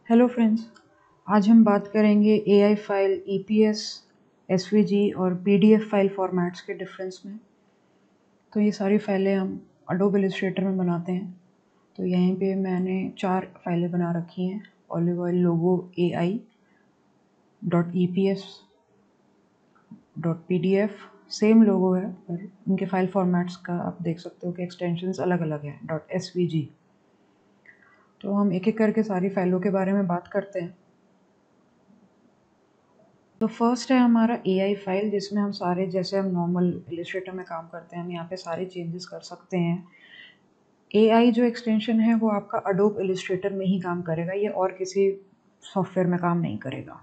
Hello friends, आज हम बात करेंगे एआई फाइल, ईपीएस, एसवीजी और पीडीएफ फाइल फॉर्मेट्स के डिफरेंस में। तो ये सारी फाइलें हम अडोब इलस्ट्रेटर में बनाते हैं। तो यहीं पे मैंने 4 फाइलें बना रखी हैं। ऑलिव ऑयल लोगो एआई .epс .pdf सेम लोगो है, पर उनके फाइल फॉर्मेट्स का आप देख सकते हो कि एक्सटेंशंस अलग अलग हैं। .svg। तो हम एक एक करके सारी फाइलों के बारे में बात करते हैं। तो फर्स्ट है हमारा एआई फाइल, जिसमें हम सारे, जैसे हम नॉर्मल इलस्ट्रेटर में काम करते हैं, हम यहाँ पे सारे चेंजेस कर सकते हैं। एआई जो एक्सटेंशन है वो आपका अडोब इलस्ट्रेटर में ही काम करेगा, ये और किसी सॉफ्टवेयर में काम नहीं करेगा।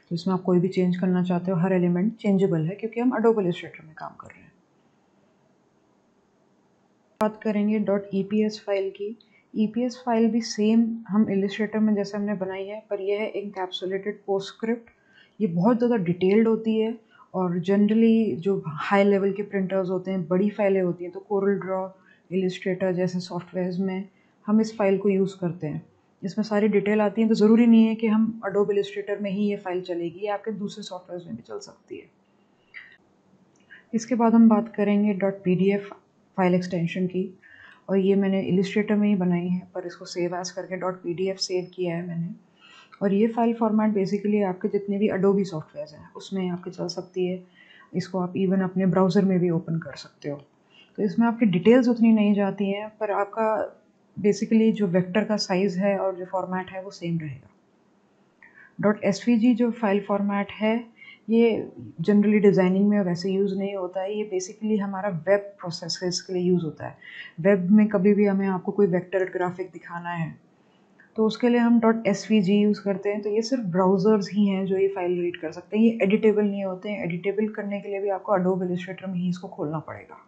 तो इसमें आप कोई भी चेंज करना चाहते हो, हर एलिमेंट चेंजेबल है क्योंकि हम अडोब इलस्ट्रेटर में काम कर रहे हैं। बात करेंगे .epс फाइल की। ईपीएस फाइल भी सेम हम इलस्ट्रेटर में जैसे हमने बनाई है, पर यह है एनकैप्सुलेटेड पोस्टस्क्रिप्ट। ये बहुत ज़्यादा डिटेल्ड होती है और जनरली जो हाई लेवल के प्रिंटर्स होते हैं, बड़ी फाइलें होती हैं, तो कोरल ड्रॉ, इलस्ट्रेटर जैसे सॉफ्टवेयर्स में हम इस फाइल को यूज़ करते हैं। इसमें सारी डिटेल आती हैं, तो ज़रूरी नहीं है कि हम अडोब इलस्ट्रेटर में ही ये फाइल चलेगी, ये आपके दूसरे सॉफ्टवेयर्स में भी चल सकती है। इसके बाद हम बात करेंगे .pdf फाइल एक्सटेंशन की, और ये मैंने इलस्ट्रेटर में ही बनाई है, पर इसको सेव एज करके .pdf सेव किया है मैंने। और ये फाइल फॉर्मेट बेसिकली आपके जितने भी अडोबी सॉफ्टवेयर हैं उसमें आपके चल सकती है। इसको आप इवन अपने ब्राउज़र में भी ओपन कर सकते हो। तो इसमें आपकी डिटेल्स उतनी नहीं जाती हैं, पर आपका बेसिकली जो वेक्टर का साइज़ है और जो फॉर्मेट है वो सेम रहेगा। .svg जो फाइल फॉर्मेट है, ये जनरली डिज़ाइनिंग में वैसे यूज़ नहीं होता है। ये बेसिकली हमारा वेब प्रोसेसेस के लिए यूज़ होता है। वेब में कभी भी हमें आपको कोई वेक्टर ग्राफिक दिखाना है तो उसके लिए हम .svg यूज़ करते हैं। तो ये सिर्फ ब्राउज़र्स ही हैं जो ये फाइल रीड कर सकते हैं, ये एडिटेबल नहीं होते हैं। एडिटेबल करने के लिए भी आपको अडोब इलस्ट्रेटर में ही इसको खोलना पड़ेगा।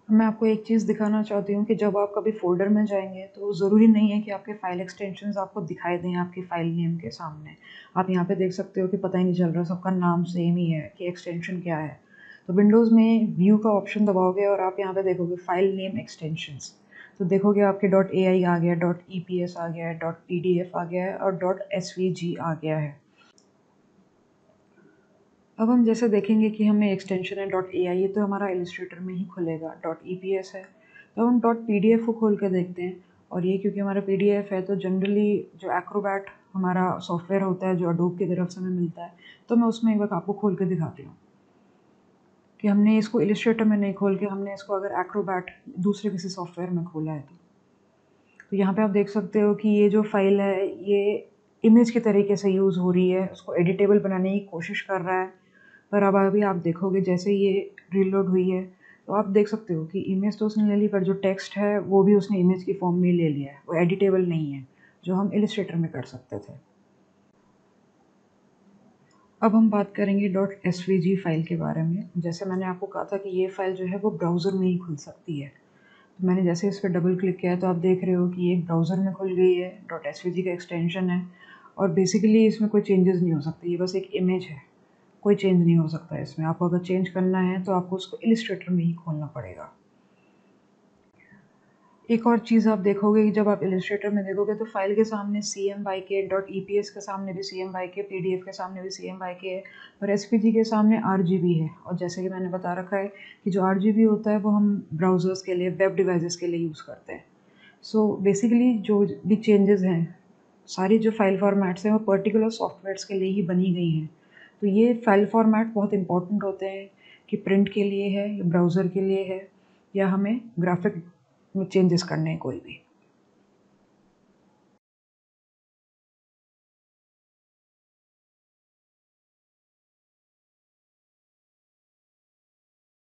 मैं आपको एक चीज़ दिखाना चाहती हूँ कि जब आप कभी फ़ोल्डर में जाएंगे तो ज़रूरी नहीं है कि आपके फ़ाइल एक्सटेंशंस आपको दिखाई दें आपकी फ़ाइल नेम के सामने। आप यहाँ पे देख सकते हो कि पता ही नहीं चल रहा, सबका नाम सेम ही है कि एक्सटेंशन क्या है। तो विंडोज़ में व्यू का ऑप्शन दबाओगे और आप यहाँ पे देखोगे फ़ाइल नेम एक्सटेंशंस। तो देखोगे आपके .ai आ गया, .epс आ गया है, .pdf आ गया है और .svg आ गया है। अब हम जैसे देखेंगे कि हमें एक्सटेंशन है .ai, ये तो हमारा इलस्ट्रेटर में ही खुलेगा। .eps है तो हम .pdf को खोल के देखते हैं। और ये क्योंकि हमारा pdf है तो जनरली जो एक्रोबैट हमारा सॉफ्टवेयर होता है जो अडोब की तरफ से हमें मिलता है, तो मैं उसमें एक बार आपको खोल के दिखाती हूँ कि हमने इसको इलस्ट्रेटर में नहीं खोल के, हमने इसको अगर एक्रोबैट दूसरे किसी सॉफ्टवेयर में खोला है तो यहाँ पे आप देख सकते हो कि ये जो फाइल है ये इमेज के तरीके से यूज़ हो रही है, उसको एडिटेबल बनाने की कोशिश कर रहा है। पर अब अभी आप देखोगे जैसे ये रीलोड हुई है तो आप देख सकते हो कि इमेज तो उसने ले ली, पर जो टेक्स्ट है वो भी उसने इमेज की फॉर्म में ले लिया है, वो एडिटेबल नहीं है जो हम इलस्ट्रेटर में कर सकते थे। अब हम बात करेंगे .svg फाइल के बारे में। जैसे मैंने आपको कहा था कि ये फाइल जो है वो ब्राउज़र में ही खुल सकती है। तो मैंने जैसे इस पर डबल क्लिक किया तो आप देख रहे हो कि ये एक ब्राउज़र में खुल गई है। .svg का एक्सटेंशन है और बेसिकली इसमें कोई चेंजेस नहीं हो सकते, ये बस एक इमेज है, कोई चेंज नहीं हो सकता है इसमें। आपको अगर चेंज करना है तो आपको उसको इलस्ट्रेटर में ही खोलना पड़ेगा। एक और चीज़ आप देखोगे कि जब आप इलस्ट्रेटर में देखोगे तो फाइल के सामने CMYK, .eps के सामने भी CMYK, PDF के सामने भी CMYK है, और SVG के सामने RGB है। और जैसे कि मैंने बता रखा है कि जो RGB होता है वो हम ब्राउज़र्स के लिए, वेब डिवाइसेस के लिए यूज़ करते हैं। सो बेसिकली जो भी चेंजेस हैं, सारी जो फाइल फॉर्मेट्स हैं वो पर्टिकुलर सॉफ्टवेयर्स के लिए ही बनी गई हैं। तो ये फाइल फॉर्मेट बहुत इंपॉर्टेंट होते हैं कि प्रिंट के लिए है या ब्राउज़र के लिए है या हमें ग्राफिक में चेंजेस करने हैं कोई भी।